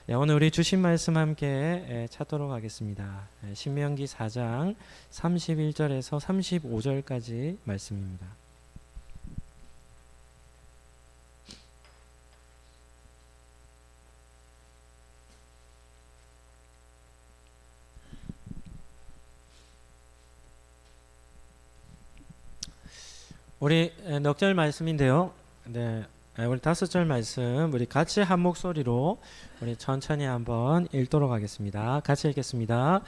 오늘 우리 주신 말씀 함께 찾도록 하겠습니다. 신명기 4장 31절에서 35절까지 말씀입니다. 우리 넉 절 말씀인데요. 우리 5절 말씀 우리 같이 한 목소리로 우리 천천히 한번 읽도록 하겠습니다. 같이 읽겠습니다.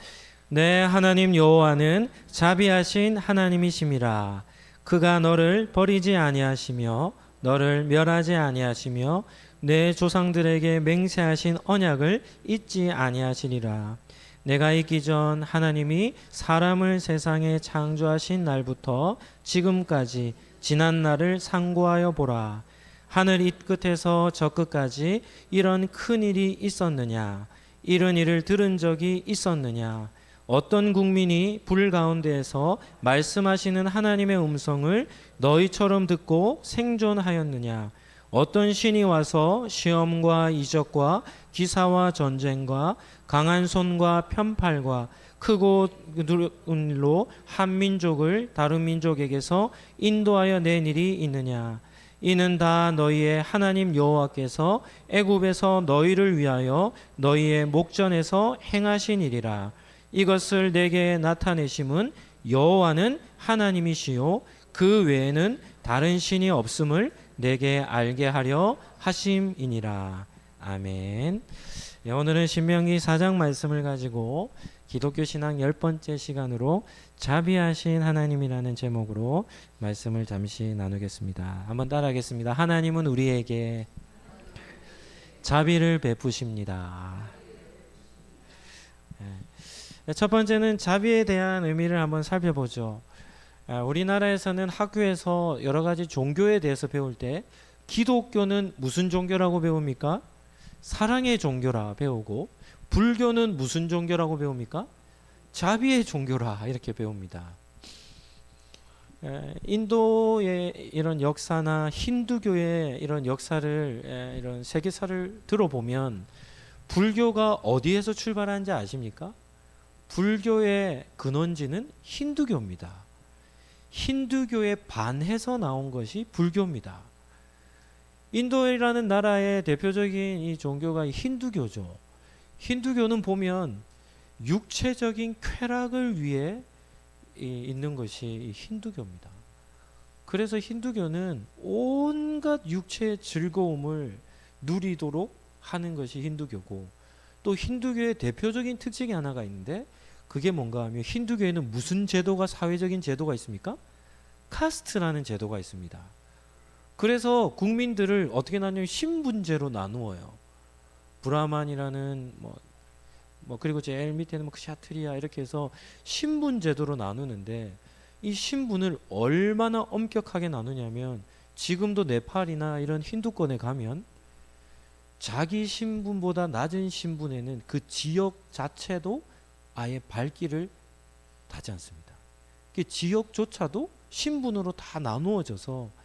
네, 하나님 여호와는 자비하신 하나님이심이라. 그가 너를 버리지 아니하시며 너를 멸하지 아니하시며 내 조상들에게 맹세하신 언약을 잊지 아니하시리라. 내가 있기 전 하나님이 사람을 세상에 창조하신 날부터 지금까지 지난 날을 상고하여 보라. 하늘 이 끝에서 저 끝까지 이런 큰 일이 있었느냐? 이런 일을 들은 적이 있었느냐? 어떤 국민이 불 가운데에서 말씀하시는 하나님의 음성을 너희처럼 듣고 생존하였느냐? 어떤 신이 와서 시험과 이적과 기사와 전쟁과 강한 손과 편팔과 크고 누른 일로 한 민족을 다른 민족에게서 인도하여 낸 일이 있느냐? 이는 다 너희의 하나님 여호와께서 애굽에서 너희를 위하여 너희의 목전에서 행하신 일이라. 이것을 내게 나타내심은 여호와는 하나님이시요 그 외에는 다른 신이 없음을 내게 알게 하려 하심이니라. 아멘. 오늘은 신명기 4장 말씀을 가지고 기독교 신앙 10번째 시간으로 자비하신 하나님이라는 제목으로 말씀을 잠시 나누겠습니다. 한번 따라하겠습니다. 하나님은 우리에게 자비를 베푸십니다. 첫 번째는 자비에 대한 의미를 한번 살펴보죠. 우리나라에서는 학교에서 여러 가지 종교에 대해서 배울 때 기독교는 무슨 종교라고 배웁니까? 사랑의 종교라 배우고, 불교는 무슨 종교라고 배웁니까? 자비의 종교라 이렇게 배웁니다. 인도의 이런 역사나 힌두교의 이런 역사를, 이런 세계사를 들어보면 불교가 어디에서 출발한지 아십니까? 불교의 근원지는 힌두교입니다. 힌두교에 반해서 나온 것이 불교입니다. 인도라는 나라의 대표적인 이 종교가 힌두교죠. 힌두교는 보면 육체적인 쾌락을 위해 있는 것이 힌두교입니다. 그래서 힌두교는 온갖 육체의 즐거움을 누리도록 하는 것이 힌두교고, 또 힌두교의 대표적인 특징이 하나가 있는데 그게 뭔가 하면 힌두교에는 무슨 제도가, 사회적인 제도가 있습니까? 카스트라는 제도가 있습니다. 그래서 국민들을 어떻게 나누냐면 신분제로 나누어요. 브라만이라는 그리고 제일 밑에는 샤트리아 이렇게 해서 신분 제도로 나누는데, 이 신분을 얼마나 엄격하게 나누냐면 지금도 네팔이나 이런 힌두권에 가면 자기 신분보다 낮은 신분에는 그 지역 자체도 아예 발길을 닿지 않습니다. 그 지역조차도 신분으로 다 나누어져서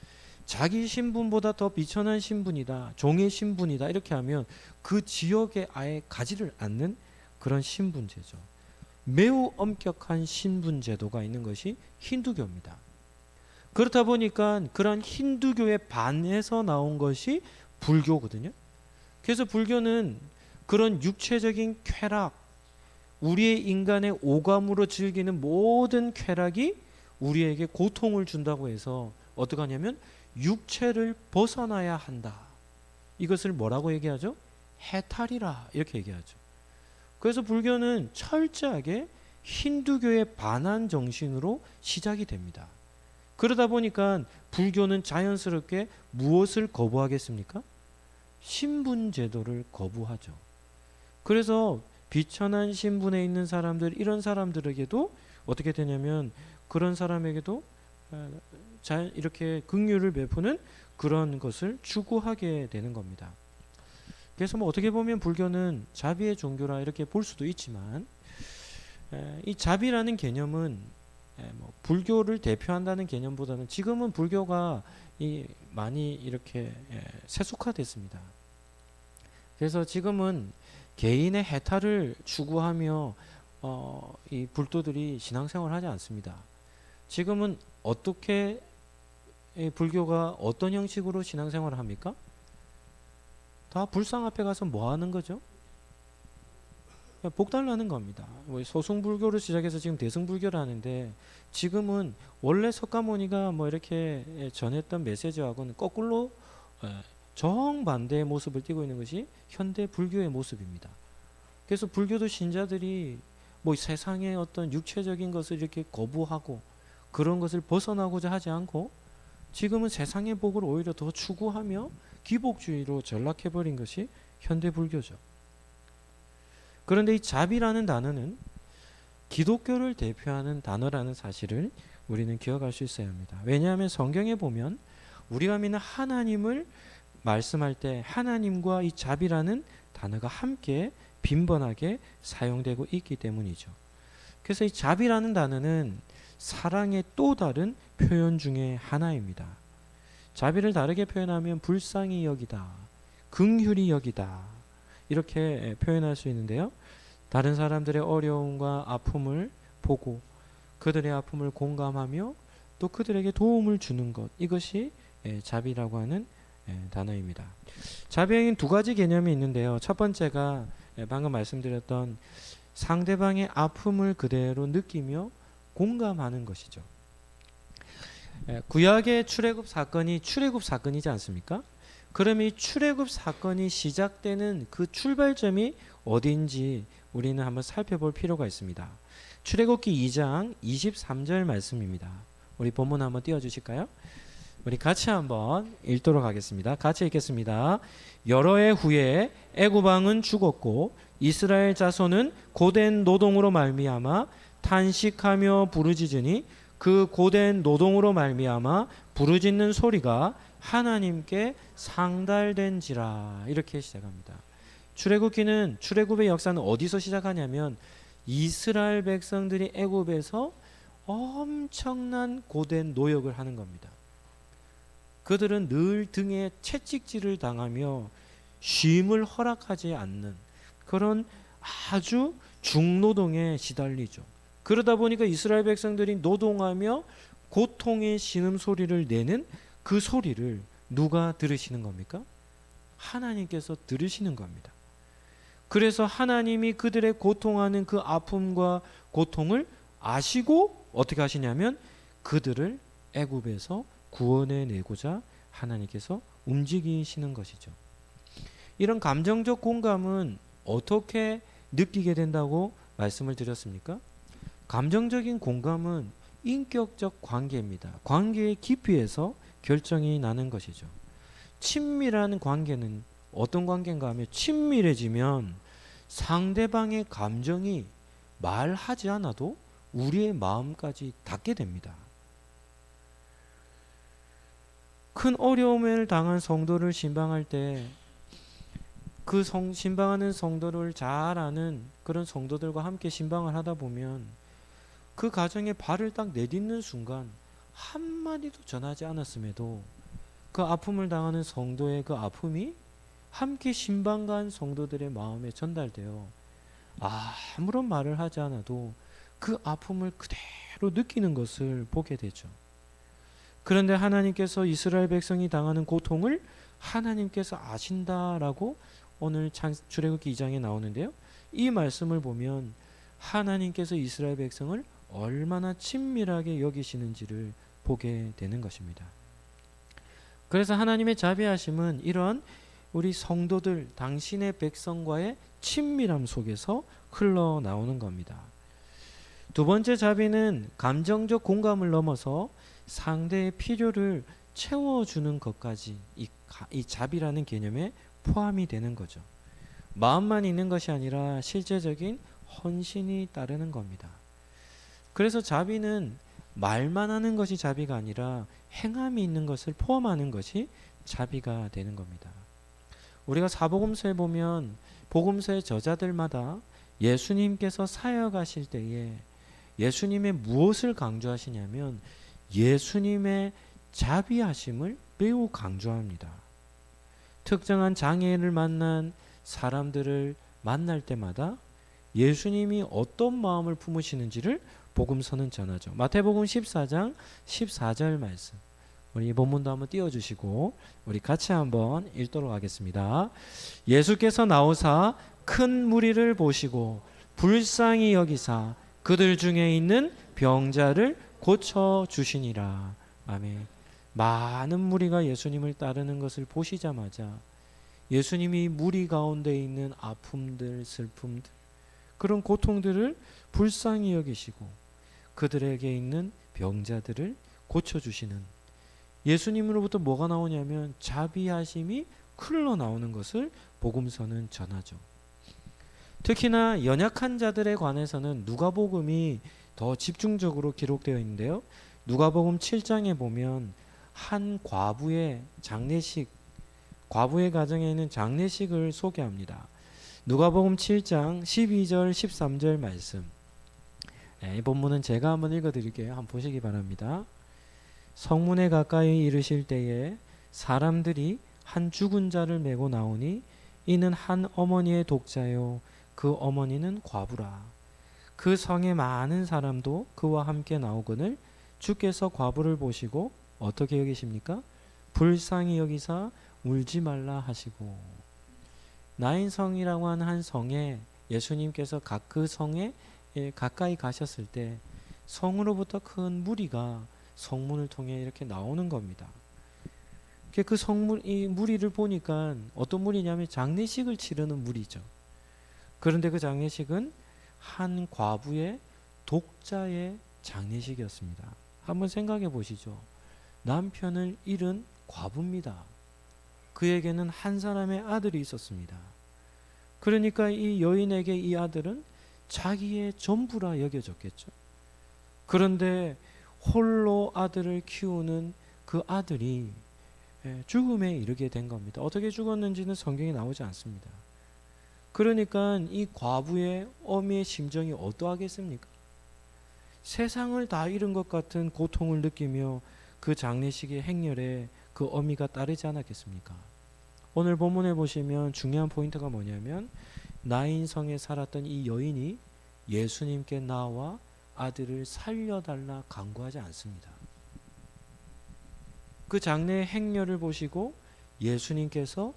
자기 신분보다 더 비천한 신분이다, 종의 신분이다 이렇게 하면 그 지역에 아예 가지를 않는 그런 신분제죠. 매우 엄격한 신분제도가 있는 것이 힌두교입니다. 그렇다 보니까 그런 힌두교에 반해서 나온 것이 불교거든요. 그래서 불교는 그런 육체적인 쾌락, 우리의 인간의 오감으로 즐기는 모든 쾌락이 우리에게 고통을 준다고 해서 어떻게 하냐면 육체를 벗어나야 한다. 이것을 뭐라고 얘기하죠? 해탈이라 이렇게 얘기하죠. 그래서 불교는 철저하게 힌두교에 반한 정신으로 시작이 됩니다. 그러다 보니까 불교는 자연스럽게 무엇을 거부하겠습니까? 신분 제도를 거부하죠. 그래서 비천한 신분에 있는 사람들, 이런 사람들에게도 어떻게 되냐면 그런 사람에게도 이렇게 긍휼을 베푸는 그런 것을 추구하게 되는 겁니다. 그래서 어떻게 보면 불교는 자비의 종교라 이렇게 볼 수도 있지만, 이 자비라는 개념은 불교를 대표한다는 개념보다는 지금은 불교가 많이 이렇게 세속화됐습니다. 그래서 지금은 개인의 해탈을 추구하며 이 불도들이 신앙생활을 하지 않습니다. 지금은 어떻게 이 불교가 어떤 형식으로 신앙생활을 합니까? 다 불상 앞에 가서 뭐 하는 거죠? 복달라는 겁니다. 소승불교를 시작해서 지금 대승불교를 하는데, 지금은 원래 석가모니가 뭐 이렇게 전했던 메시지하고는 거꾸로 정반대의 모습을 띠고 있는 것이 현대 불교의 모습입니다. 그래서 불교도 신자들이 뭐 세상의 어떤 육체적인 것을 이렇게 거부하고 그런 것을 벗어나고자 하지 않고, 지금은 세상의 복을 오히려 더 추구하며 기복주의로 전락해버린 것이 현대 불교죠. 그런데 이 자비라는 단어는 기독교를 대표하는 단어라는 사실을 우리는 기억할 수 있어야 합니다. 왜냐하면 성경에 보면 우리가 믿는 하나님을 말씀할 때 하나님과 이 자비라는 단어가 함께 빈번하게 사용되고 있기 때문이죠. 그래서 이 자비라는 단어는 사랑의 또 다른 표현 중에 하나입니다. 자비를 다르게 표현하면 불쌍히 여기다, 긍휼히 여기다, 이렇게 표현할 수 있는데요. 다른 사람들의 어려움과 아픔을 보고 그들의 아픔을 공감하며 또 그들에게 도움을 주는 것, 이것이 자비라고 하는 단어입니다. 자비에는 두 가지 개념이 있는데요. 첫 번째가 방금 말씀드렸던 상대방의 아픔을 그대로 느끼며 공감하는 것이죠. 구약의 출애굽 사건이 출애굽 사건이지 않습니까? 그러면 이 출애굽 사건이 시작되는 그 출발점이 어딘지 우리는 한번 살펴볼 필요가 있습니다. 출애굽기 2장 23절 말씀입니다. 우리 본문 한번 띄워주실까요? 우리 같이 한번 읽도록 하겠습니다. 같이 읽겠습니다. 여러 해 후에 애굽 왕은 죽었고 이스라엘 자손은 고된 노동으로 말미암아 탄식하며 부르짖으니 그 고된 노동으로 말미암아 부르짖는 소리가 하나님께 상달된지라. 이렇게 시작합니다. 출애굽기는, 출애굽의 역사는 어디서 시작하냐면 이스라엘 백성들이 애굽에서 엄청난 고된 노역을 하는 겁니다. 그들은 늘 등에 채찍질을 당하며 쉼을 허락하지 않는 그런 아주 중노동에 시달리죠. 그러다 보니까 이스라엘 백성들이 노동하며 고통의 신음소리를 내는 그 소리를 누가 들으시는 겁니까? 하나님께서 들으시는 겁니다. 그래서 하나님이 그들의 고통하는 그 아픔과 고통을 아시고 어떻게 하시냐면 그들을 애굽에서 구원해 내고자 하나님께서 움직이시는 것이죠. 이런 감정적 공감은 어떻게 느끼게 된다고 말씀을 드렸습니까? 감정적인 공감은 인격적 관계입니다. 관계의 깊이에서 결정이 나는 것이죠. 친밀한 관계는 어떤 관계인가 하면 친밀해지면 상대방의 감정이 말하지 않아도 우리의 마음까지 닿게 됩니다. 큰 어려움을 당한 성도를 신방할 때 그 신방하는 성도를 잘 아는 그런 성도들과 함께 신방을 하다 보면 그 가정에 발을 딱 내딛는 순간 한마디도 전하지 않았음에도 그 아픔을 당하는 성도의 그 아픔이 함께 신방 간 성도들의 마음에 전달되어 아무런 말을 하지 않아도 그 아픔을 그대로 느끼는 것을 보게 되죠. 그런데 하나님께서 이스라엘 백성이 당하는 고통을 하나님께서 아신다라고 오늘 출애굽기 2장에 나오는데요. 이 말씀을 보면 하나님께서 이스라엘 백성을 얼마나 친밀하게 여기시는지를 보게 되는 것입니다. 그래서 하나님의 자비하심은 이런 우리 성도들, 당신의 백성과의 친밀함 속에서 흘러나오는 겁니다. 두 번째 자비는 감정적 공감을 넘어서 상대의 필요를 채워주는 것까지 이 자비라는 개념에 포함이 되는 거죠. 마음만 있는 것이 아니라 실제적인 헌신이 따르는 겁니다. 그래서 자비는 말만 하는 것이 자비가 아니라 행함이 있는 것을 포함하는 것이 자비가 되는 겁니다. 우리가 사복음서에 보면 복음서의 저자들마다 예수님께서 사역하실 때에 예수님의 무엇을 강조하시냐면 예수님의 자비하심을 매우 강조합니다. 특정한 장애인을 만난 사람들을 만날 때마다 예수님이 어떤 마음을 품으시는지를 복음서는 전하죠. 마태복음 14장 14절 말씀. 우리 본문도 한번 띄워주시고 우리 같이 한번 읽도록 하겠습니다. 예수께서 나오사 큰 무리를 보시고 불쌍히 여기사 그들 중에 있는 병자를 고쳐 주시니라. 아멘. 많은 무리가 예수님을 따르는 것을 보시자마자 예수님이 무리 가운데 있는 아픔들, 슬픔들, 그런 고통들을 불쌍히 여기시고 그들에게 있는 병자들을 고쳐주시는, 예수님으로부터 뭐가 나오냐면 자비하심이 흘러나오는 것을 복음서는 전하죠. 특히나 연약한 자들에 관해서는 누가복음이 더 집중적으로 기록되어 있는데요. 누가복음 7장에 보면 한 과부의 장례식, 과부의 가정에 있는 장례식을 소개합니다. 누가복음 7장 12절 13절 말씀. 이 본문은 제가 한번 읽어드릴게요. 한번 보시기 바랍니다. 성문에 가까이 이르실 때에 사람들이 한 죽은 자를 메고 나오니 이는 한 어머니의 독자요 그 어머니는 과부라. 그 성에 많은 사람도 그와 함께 나오거늘 주께서 과부를 보시고 어떻게 여기십니까? 불쌍히 여기사 울지 말라 하시고. 나인성이라고 하는 한 성에 예수님께서 그 성에 가까이 가셨을 때 성으로부터 큰 무리가 성문을 통해 이렇게 나오는 겁니다. 그 이 무리를 보니까 어떤 무리냐면 장례식을 치르는 무리죠. 그런데 그 장례식은 한 과부의 독자의 장례식이었습니다. 한번 생각해 보시죠. 남편을 잃은 과부입니다. 그에게는 한 사람의 아들이 있었습니다. 그러니까 이 여인에게 이 아들은 자기의 전부라 여겨졌겠죠. 그런데 홀로 아들을 키우는 그 아들이 죽음에 이르게 된 겁니다. 어떻게 죽었는지는 성경에 나오지 않습니다. 그러니까 이 과부의 어미의 심정이 어떠하겠습니까? 세상을 다 잃은 것 같은 고통을 느끼며 그 장례식의 행렬에 그 어미가 따르지 않았겠습니까? 오늘 본문에 보시면 중요한 포인트가 뭐냐면 나인성에 살았던 이 여인이 예수님께 나와 아들을 살려달라 간구하지 않습니다. 그 장례의 행렬을 보시고 예수님께서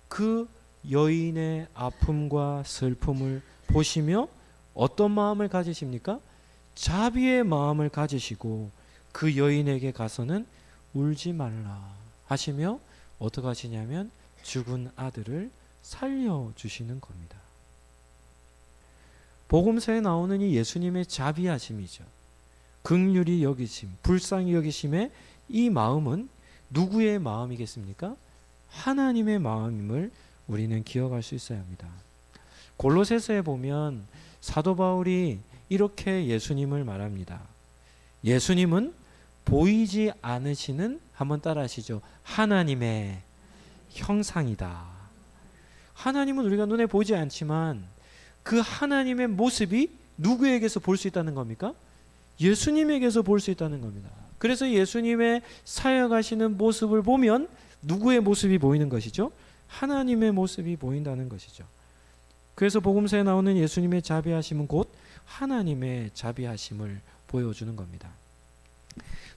그 여인의 아픔과 슬픔을 보시며 어떤 마음을 가지십니까? 자비의 마음을 가지시고 그 여인에게 가서는 울지 말라 하시며 어떻게 하시냐면 죽은 아들을 살려주시는 겁니다. 복음서에 나오는 이 예수님의 자비하심이죠. 긍휼히 여기심, 불쌍히 여기심의 이 마음은 누구의 마음이겠습니까? 하나님의 마음임을 우리는 기억할 수 있어야 합니다. 골로새서에 보면 사도 바울이 이렇게 예수님을 말합니다. 예수님은 보이지 않으시는, 한번 따라하시죠. 하나님의 형상이다. 하나님은 우리가 눈에 보이지 않지만 그 하나님의 모습이 누구에게서 볼 수 있다는 겁니까? 예수님에게서 볼 수 있다는 겁니다. 그래서 예수님의 사역하시는 모습을 보면 누구의 모습이 보이는 것이죠? 하나님의 모습이 보인다는 것이죠. 그래서 복음서에 나오는 예수님의 자비하심은 곧 하나님의 자비하심을 보여주는 겁니다.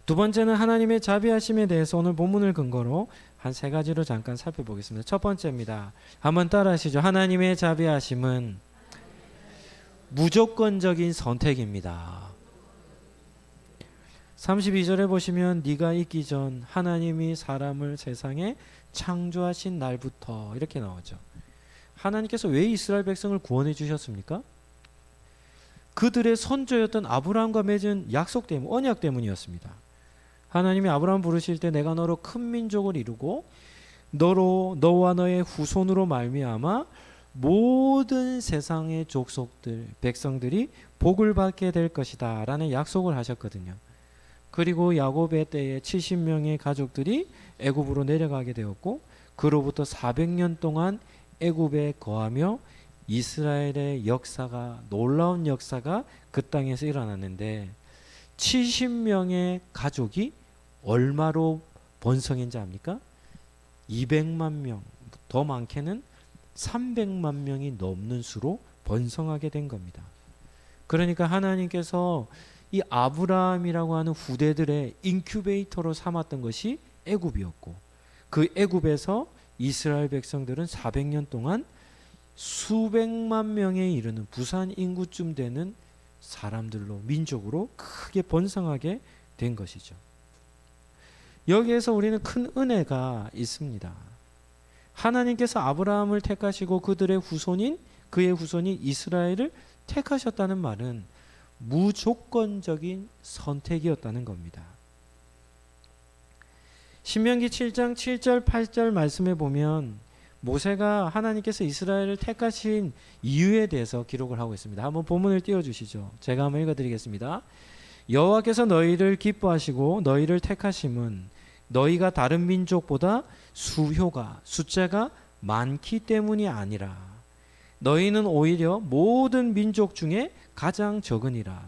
두 번째는 하나님의 자비하심에 대해서 오늘 본문을 근거로 한 세 가지로 잠깐 살펴보겠습니다. 첫 번째입니다. 한번 따라하시죠. 하나님의 자비하심은 무조건적인 선택입니다. 32절에 보시면 네가 있기 전 하나님이 사람을 세상에 창조하신 날부터 이렇게 나오죠. 하나님께서 왜 이스라엘 백성을 구원해 주셨습니까? 그들의 선조였던 아브라함과 맺은 약속 때문, 언약 때문이었습니다. 하나님이 아브라함 부르실 때 내가 너로 큰 민족을 이루고 너와 너의 후손으로 말미암아 모든 세상의 족속들, 백성들이 복을 받게 될 것이다 라는 약속을 하셨거든요. 그리고 야곱의 때에 70명의 가족들이 애굽으로 내려가게 되었고 그로부터 400년 동안 애굽에 거하며 이스라엘의 역사가, 놀라운 역사가 그 땅에서 일어났는데 70명의 가족이 얼마로 번성인지 압니까? 200만 명, 더 많게는 300만 명이 넘는 수로 번성하게 된 겁니다. 그러니까 하나님께서 이 아브라함이라고 하는 후대들의 인큐베이터로 삼았던 것이 애굽이었고, 그 애굽에서 이스라엘 백성들은 400년 동안 수백만 명에 이르는 부산 인구쯤 되는 사람들로, 민족으로 크게 번성하게 된 것이죠. 여기에서 우리는 큰 은혜가 있습니다. 하나님께서 아브라함을 택하시고 그의 후손인 이스라엘을 택하셨다는 말은 무조건적인 선택이었다는 겁니다. 신명기 7장 7절 8절 말씀에 보면 모세가 하나님께서 이스라엘을 택하신 이유에 대해서 기록을 하고 있습니다. 한번 본문을 띄워주시죠. 제가 한번 읽어드리겠습니다. 여호와께서 너희를 기뻐하시고 너희를 택하심은 너희가 다른 민족보다 숫자가 많기 때문이 아니라 너희는 오히려 모든 민족 중에 가장 적으니라.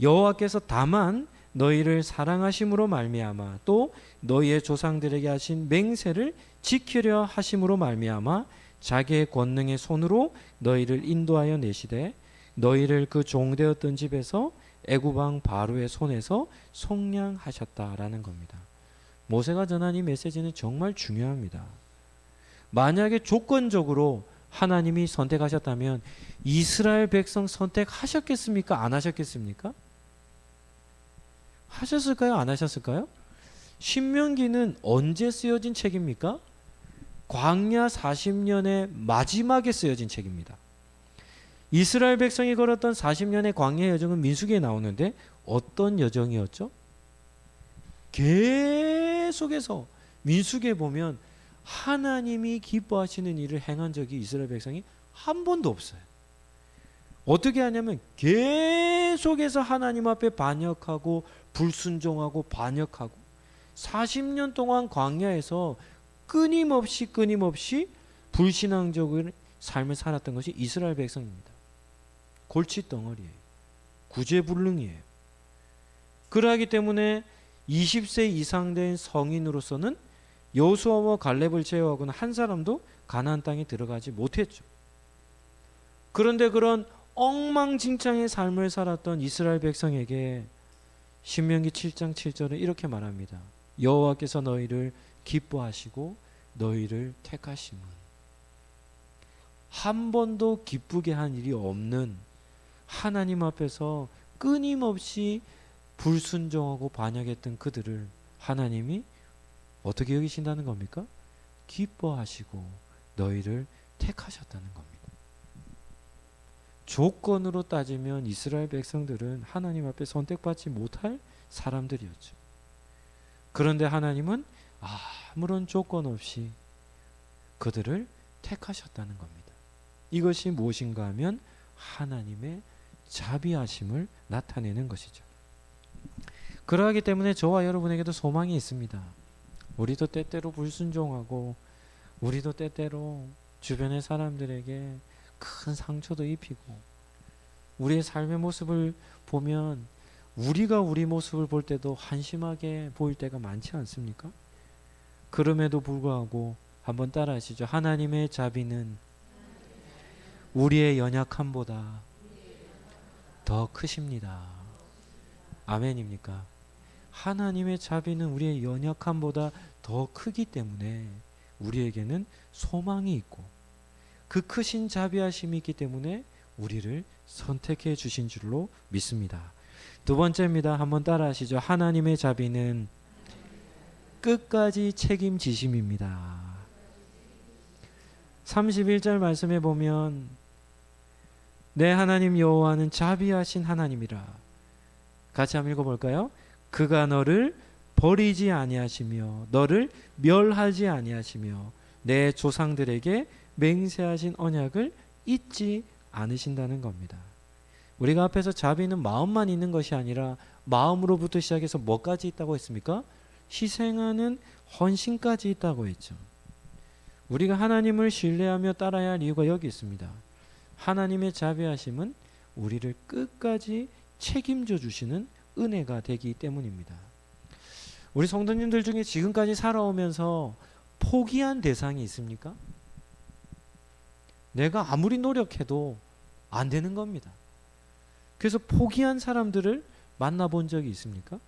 여호와께서 다만 너희를 사랑하심으로 말미암아 또 너희의 조상들에게 하신 맹세를 지키려 하심으로 말미암아 자기의 권능의 손으로 너희를 인도하여 내시되 너희를 그 종되었던 집에서 애굽 왕 바로의 손에서 속량하셨다라는 겁니다. 모세가 전한 이 메시지는 정말 중요합니다. 만약에 조건적으로 하나님이 선택하셨다면 이스라엘 백성 선택하셨겠습니까? 안 하셨겠습니까? 하셨을까요? 안 하셨을까요? 신명기는 언제 쓰여진 책입니까? 광야 40년의 마지막에 쓰여진 책입니다. 이스라엘 백성이 걸었던 40년의 광야 여정은 민수기에 나오는데 어떤 여정이었죠? 계속해서 민수기에 보면 하나님이 기뻐하시는 일을 행한 적이 이스라엘 백성이 한 번도 없어요. 어떻게 하냐면 계속해서 하나님 앞에 반역하고 불순종하고 반역하고 40년 동안 광야에서 끊임없이 불신앙적인 삶을 살았던 것이 이스라엘 백성입니다. 골칫덩어리예요. 구제불능이에요. 그러하기 때문에 20세 이상 된 성인으로서는 여호수아와 갈렙을 제외하고는 한 사람도 가나안 땅에 들어가지 못했죠. 그런데 그런 엉망진창의 삶을 살았던 이스라엘 백성에게 신명기 7장 7절은 이렇게 말합니다. 여호와께서 너희를 기뻐하시고 너희를 택하심은, 한 번도 기쁘게 한 일이 없는 하나님 앞에서 끊임없이 불순종하고 반역했던 그들을 하나님이 어떻게 여기신다는 겁니까? 기뻐하시고 너희를 택하셨다는 겁니다. 조건으로 따지면 이스라엘 백성들은 하나님 앞에 선택받지 못할 사람들이었죠. 그런데 하나님은 아무런 조건 없이 그들을 택하셨다는 겁니다. 이것이 무엇인가 하면 하나님의 자비하심을 나타내는 것이죠. 그러하기 때문에 저와 여러분에게도 소망이 있습니다. 우리도 때때로 불순종하고 우리도 때때로 주변의 사람들에게 큰 상처도 입히고 우리의 삶의 모습을 보면 우리가 우리 모습을 볼 때도 한심하게 보일 때가 많지 않습니까? 그럼에도 불구하고 한번 따라하시죠. 하나님의 자비는 우리의 연약함보다 더 크십니다. 아멘입니까? 하나님의 자비는 우리의 연약함보다 더 크기 때문에 우리에게는 소망이 있고 그 크신 자비하심이 있기 때문에 우리를 선택해 주신 줄로 믿습니다. 두 번째입니다. 한번 따라하시죠. 하나님의 자비는 끝까지 책임지심입니다. 31절 말씀에 보면 내 하나님 여호와는 자비하신 하나님이라. 같이 한번 읽어볼까요? 그가 너를 버리지 아니하시며 너를 멸하지 아니하시며 내 조상들에게 맹세하신 언약을 잊지 않으신다는 겁니다. 우리가 앞에서 자비는 마음만 있는 것이 아니라 마음으로부터 시작해서 뭐까지 있다고 했습니까? 희생하는 헌신까지 있다고 했죠. 우리가 하나님을 신뢰하며 따라야 할 이유가 여기 있습니다. 하나님의 자비하심은 우리를 끝까지 책임져 주시는 은혜가 되기 때문입니다. 우리 성도님들 중에 지금까지 살아오면서 포기한 대상이 있습니까? 내가 아무리 노력해도 안 되는 겁니다. 그래서 포기한 사람들을 만나본 적이 있습니까?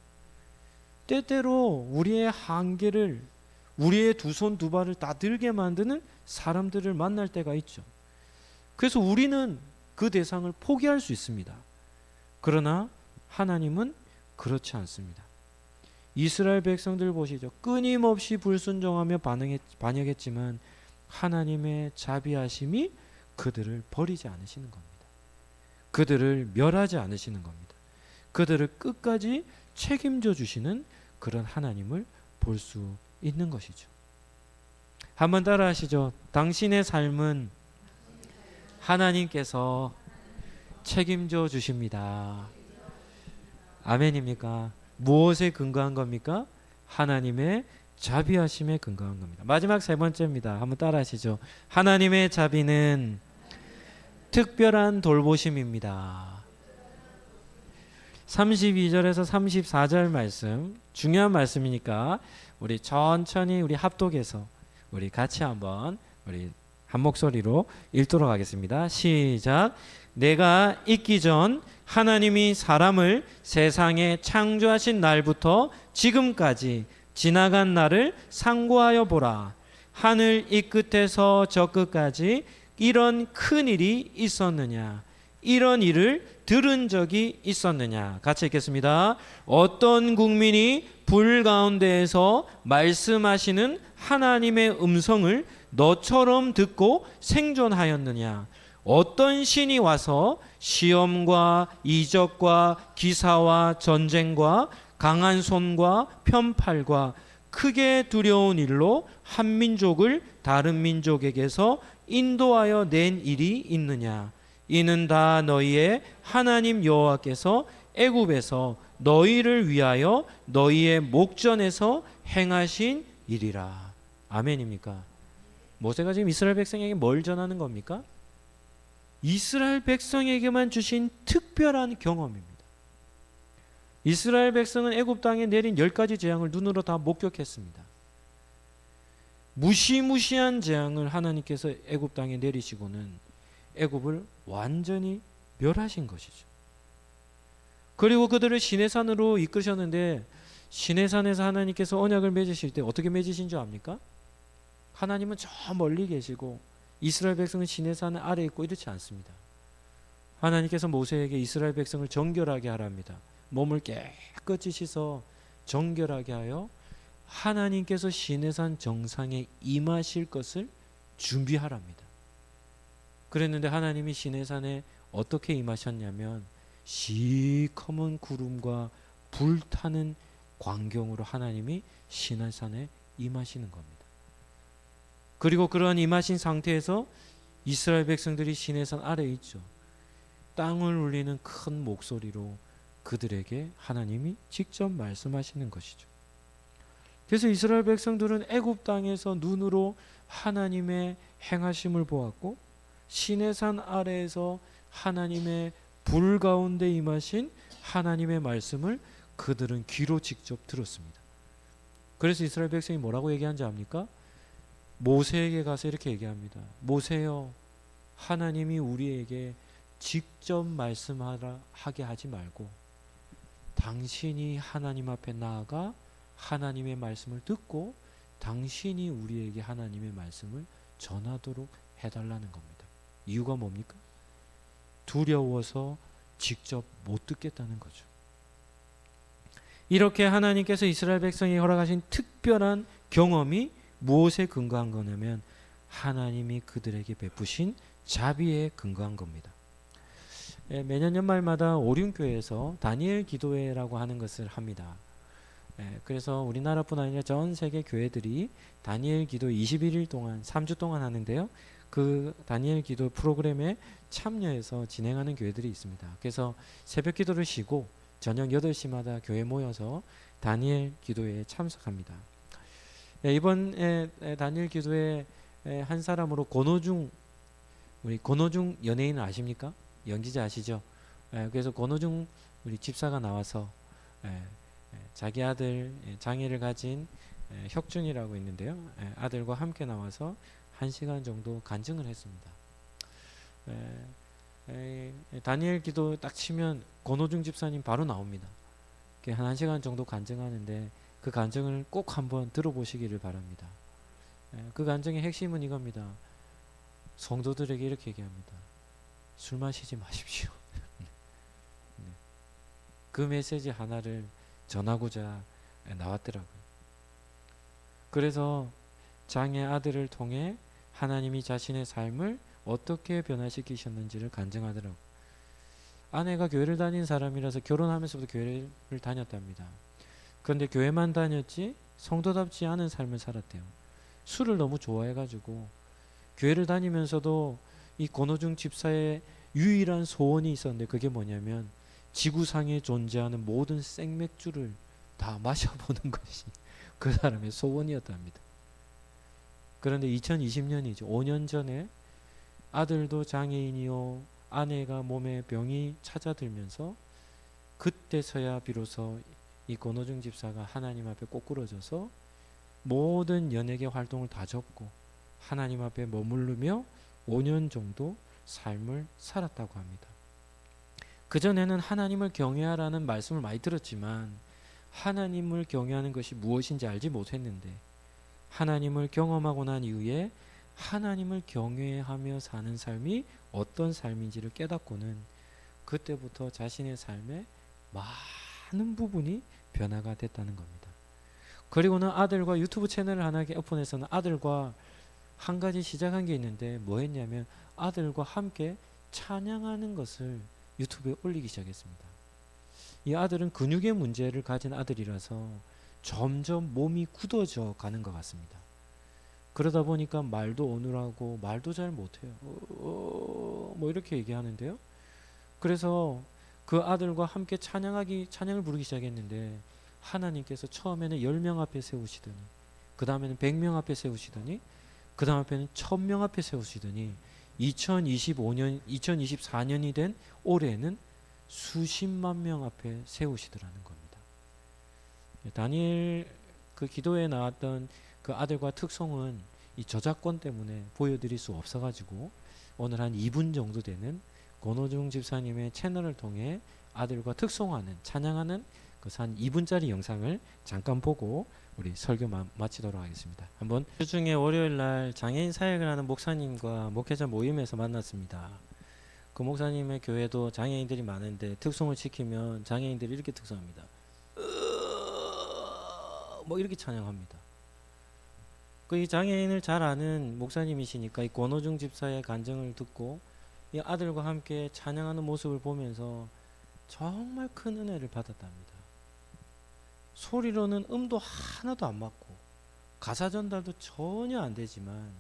때때로 우리의 한계를, 우리의 두 손 두 발을 다 들게 만드는 사람들을 만날 때가 있죠. 그래서 우리는 그 대상을 포기할 수 있습니다. 그러나 하나님은 그렇지 않습니다. 이스라엘 백성들 보시죠. 끊임없이 불순종하며 반역했지만 하나님의 자비하심이 그들을 버리지 않으시는 겁니다. 그들을 멸하지 않으시는 겁니다. 그들을 끝까지 책임져 주시는 그런 하나님을 볼 수 있는 것이죠. 한번 따라 하시죠. 당신의 삶은 하나님께서 책임져 주십니다. 아멘입니까? 무엇에 근거한 겁니까? 하나님의 자비하심에 근거한 겁니다. 마지막 세 번째입니다. 한번 따라 하시죠. 하나님의 자비는 특별한 돌보심입니다. 32절에서 34절 말씀, 중요한 말씀이니까 우리 천천히 우리 합독해서 우리 같이 한번 우리 한 목소리로 읽도록 하겠습니다. 시작. 내가 있기 전 하나님이 사람을 세상에 창조하신 날부터 지금까지 지나간 날을 상고하여 보라. 하늘 이 끝에서 저 끝까지 이런 큰 일이 있었느냐? 이런 일을 들은 적이 있었느냐? 같이 읽겠습니다. 어떤 국민이 불 가운데에서 말씀하시는 하나님의 음성을 너처럼 듣고 생존하였느냐? 어떤 신이 와서 시험과 이적과 기사와 전쟁과 강한 손과 편팔과 크게 두려운 일로 한 민족을 다른 민족에게서 인도하여 낸 일이 있느냐? 이는 다 너희의 하나님 여호와께서 애굽에서 너희를 위하여 너희의 목전에서 행하신 일이라. 아멘입니까? 모세가 지금 이스라엘 백성에게 뭘 전하는 겁니까? 이스라엘 백성에게만 주신 특별한 경험입니다. 이스라엘 백성은 애굽 땅에 내린 10가지 재앙을 눈으로 다 목격했습니다. 무시무시한 재앙을 하나님께서 애굽 땅에 내리시고는 애굽을 완전히 멸하신 것이죠. 그리고 그들을 시내산으로 이끄셨는데 시내산에서 하나님께서 언약을 맺으실 때 어떻게 맺으신 줄 압니까? 하나님은 저 멀리 계시고 이스라엘 백성은 시내산 아래에 있고 이렇지 않습니다. 하나님께서 모세에게 이스라엘 백성을 정결하게 하랍니다. 몸을 깨끗이 씻어 정결하게 하여 하나님께서 시내산 정상에 임하실 것을 준비하랍니다. 그랬는데 하나님이 시내산에 어떻게 임하셨냐면 시커먼 구름과 불타는 광경으로 하나님이 시내산에 임하시는 겁니다. 그리고 그러한 임하신 상태에서 이스라엘 백성들이 시내산 아래에 있죠. 땅을 울리는 큰 목소리로 그들에게 하나님이 직접 말씀하시는 것이죠. 그래서 이스라엘 백성들은 애굽 땅에서 눈으로 하나님의 행하심을 보았고 시내산 아래에서 하나님의 불 가운데 임하신 하나님의 말씀을 그들은 귀로 직접 들었습니다. 그래서 이스라엘 백성이 뭐라고 얘기한지 압니까? 모세에게 가서 이렇게 얘기합니다. 모세여, 하나님이 우리에게 직접 말씀하게 하지 말고 당신이 하나님 앞에 나아가 하나님의 말씀을 듣고 당신이 우리에게 하나님의 말씀을 전하도록 해달라는 겁니다. 이유가 뭡니까? 두려워서 직접 못 듣겠다는 거죠. 이렇게 하나님께서 이스라엘 백성이 허락하신 특별한 경험이 무엇에 근거한 거냐면 하나님이 그들에게 베푸신 자비에 근거한 겁니다. 매년 연말마다 오륜교회에서 다니엘 기도회라고 하는 것을 합니다. 그래서 우리나라뿐 아니라 전 세계 교회들이 다니엘 기도 21일 동안 3주 동안 하는데요. 그 다니엘 기도 프로그램에 참여해서 진행하는 교회들이 있습니다. 그래서 새벽 기도를 쉬고 저녁 8시마다 교회 모여서 다니엘 기도회에 참석합니다. 이번 다니엘 기도회 한 사람으로 우리 권호중 연예인 아십니까? 연기자 아시죠? 그래서 권호중 우리 집사가 나와서 자기 아들 장애를 가진 혁준이라고 있는데요. 아들과 함께 나와서 1시간 정도 간증을 했습니다. 다니엘 기도 딱 치면 권호중 집사님 바로 나옵니다. 한 1시간 정도 간증하는데 그 간증을 꼭 한번 들어보시기를 바랍니다. 그 간증의 핵심은 이겁니다. 성도들에게 이렇게 얘기합니다. 술 마시지 마십시오. 그 메시지 하나를 전하고자 나왔더라고요. 그래서 장의 아들을 통해 하나님이 자신의 삶을 어떻게 변화시키셨는지를 간증하더라고요. 아내가 교회를 다닌 사람이라서 결혼하면서부터 교회를 다녔답니다. 그런데 교회만 다녔지 성도답지 않은 삶을 살았대요. 술을 너무 좋아해가지고 교회를 다니면서도 이 권호중 집사의 유일한 소원이 있었는데 그게 뭐냐면 지구상에 존재하는 모든 생맥주를 다 마셔보는 것이 그 사람의 소원이었답니다. 그런데 2020년이죠. 5년 전에 아들도 장애인이요 아내가 몸에 병이 찾아들면서 그때서야 비로소 이 권호중 집사가 하나님 앞에 꼬꾸러져서 모든 연예계 활동을 다 접고 하나님 앞에 머무르며 5년 정도 삶을 살았다고 합니다. 그전에는 하나님을 경외하라는 말씀을 많이 들었지만 하나님을 경외하는 것이 무엇인지 알지 못했는데 하나님을 경험하고 난 이후에 하나님을 경외하며 사는 삶이 어떤 삶인지를 깨닫고는 그때부터 자신의 삶에 많은 부분이 변화가 됐다는 겁니다. 그리고는 아들과 유튜브 채널을 하나 오픈해서는 아들과 한 가지 시작한 게 있는데 뭐 했냐면 아들과 함께 찬양하는 것을 유튜브에 올리기 시작했습니다. 이 아들은 근육의 문제를 가진 아들이라서 점점 몸이 굳어져 가는 것 같습니다. 그러다 보니까 말도 어눌하고 말도 잘 못해요. 뭐 이렇게 얘기하는데요. 그래서 그 아들과 함께 찬양을 부르기 시작했는데 하나님께서 처음에는 10명 앞에 세우시더니 그 다음에는 100명 앞에 세우시더니 그 다음 앞에는 1000명 앞에 세우시더니 2024년이 된 올해는 수십만 명 앞에 세우시더라는 겁니다. 다니엘 그 기도에 나왔던 그 아들과 특송은 이 저작권 때문에 보여드릴 수 없어가지고 오늘 한 2분 정도 되는 권호중 집사님의 채널을 통해 아들과 특송하는 찬양하는 그 한 2분짜리 영상을 잠깐 보고 우리 설교 마치도록 하겠습니다. 한번 주중에 월요일 날 장애인 사역을 하는 목사님과 목회자 모임에서 만났습니다. 그 목사님의 교회도 장애인들이 많은데 특송을 시키면 장애인들이 이렇게 특송합니다. 뭐 이렇게 찬양합니다. 그 이 장애인을 잘 아는 목사님이시니까 이 권호중 집사의 간증을 듣고 이 아들과 함께 찬양하는 모습을 보면서 정말 큰 은혜를 받았답니다. 소리로는 음도 하나도 안 맞고 가사 전달도 전혀 안 되지만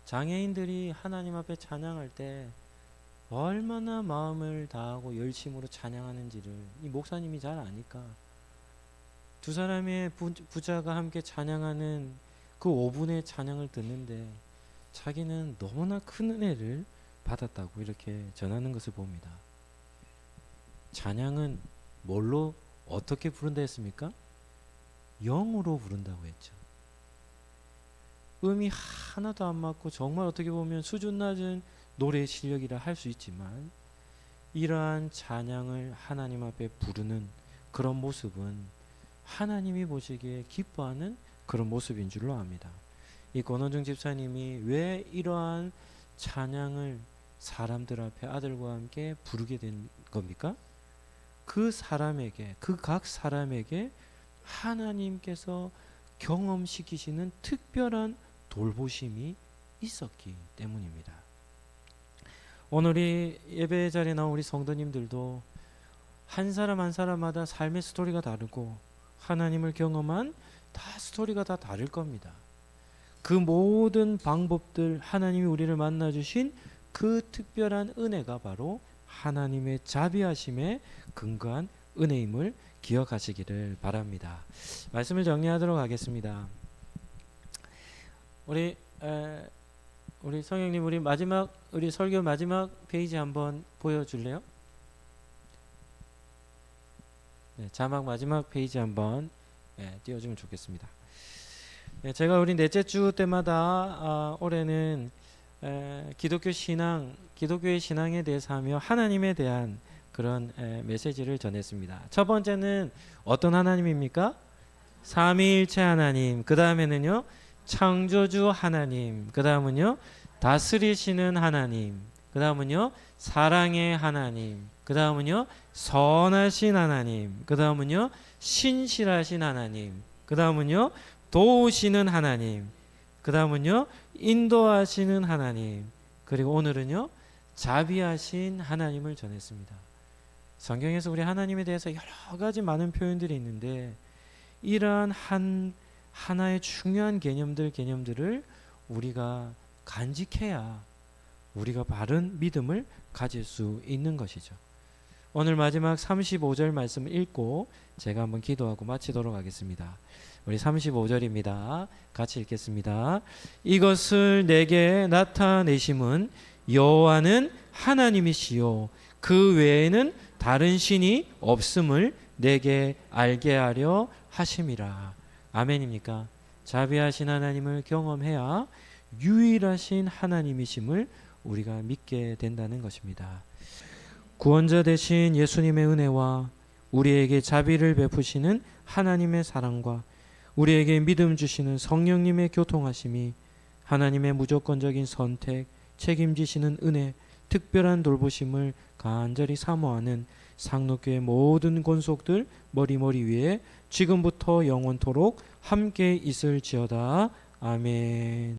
장애인들이 하나님 앞에 찬양할 때 얼마나 마음을 다하고 열심으로 찬양하는지를 이 목사님이 잘 아니까 두 사람의 부자가 함께 찬양하는 그 5분의 찬양을 듣는데 자기는 너무나 큰 은혜를 받았다고 이렇게 전하는 것을 봅니다. 찬양은 뭘로 어떻게 부른다 했습니까? 영으로 부른다고 했죠. 음이 하나도 안 맞고 정말 어떻게 보면 수준 낮은 노래 실력이라 할 수 있지만 이러한 찬양을 하나님 앞에 부르는 그런 모습은 하나님이 보시기에 기뻐하는 그런 모습인 줄로 압니다. 이 권원중 집사님이 왜 이러한 찬양을 사람들 앞에 아들과 함께 부르게 된 겁니까? 그 사람에게, 그 각 사람에게 하나님께서 경험시키시는 특별한 돌보심이 있었기 때문입니다. 오늘 이 예배 자리에 나온 우리 성도님들도 한 사람 한 사람마다 삶의 스토리가 다르고 하나님을 경험한 다 스토리가 다 다를 겁니다. 그 모든 방법들 하나님이 우리를 만나 주신 그 특별한 은혜가 바로 하나님의 자비하심에 근거한 은혜임을 기억하시기를 바랍니다. 말씀을 정리하도록 하겠습니다. 우리 성형님 우리 설교 마지막 페이지 한번 보여줄래요? 네, 자막 마지막 페이지 한번 띄워주면 좋겠습니다. 네, 제가 우리 넷째 주 때마다 올해는 기독교 신앙, 기독교의 신앙에 대해서 하며 하나님에 대한 그런 메시지를 전했습니다. 첫 번째는 어떤 하나님입니까? 삼위일체 하나님. 그 다음에는요, 창조주 하나님. 그 다음은요, 다스리시는 하나님. 그 다음은요, 사랑의 하나님. 그 다음은요, 선하신 하나님. 그 다음은요, 신실하신 하나님. 그 다음은요, 도우시는 하나님. 그 다음은요, 인도하시는 하나님. 그리고 오늘은요, 자비하신 하나님을 전했습니다. 성경에서 우리 하나님에 대해서 여러 가지 많은 표현들이 있는데 이러한 하나의 중요한 개념들을 우리가 간직해야 우리가 바른 믿음을 가질 수 있는 것이죠. 오늘 마지막 35절 말씀을 읽고 제가 한번 기도하고 마치도록 하겠습니다. 우리 35절입니다. 같이 읽겠습니다. 이것을 내게 나타내심은 여호와는 하나님이시요 그 외에는 다른 신이 없음을 내게 알게 하려 하심이라. 아멘입니까? 자비하신 하나님을 경험해야 유일하신 하나님이심을 우리가 믿게 된다는 것입니다. 구원자 되신 예수님의 은혜와 우리에게 자비를 베푸시는 하나님의 사랑과 우리에게 믿음 주시는 성령님의 교통하심이 하나님의 무조건적인 선택, 책임지시는 은혜, 특별한 돌보심을 간절히 사모하는 상록교회 모든 권속들 머리 위에 지금부터 영원토록 함께 있을지어다. 아멘.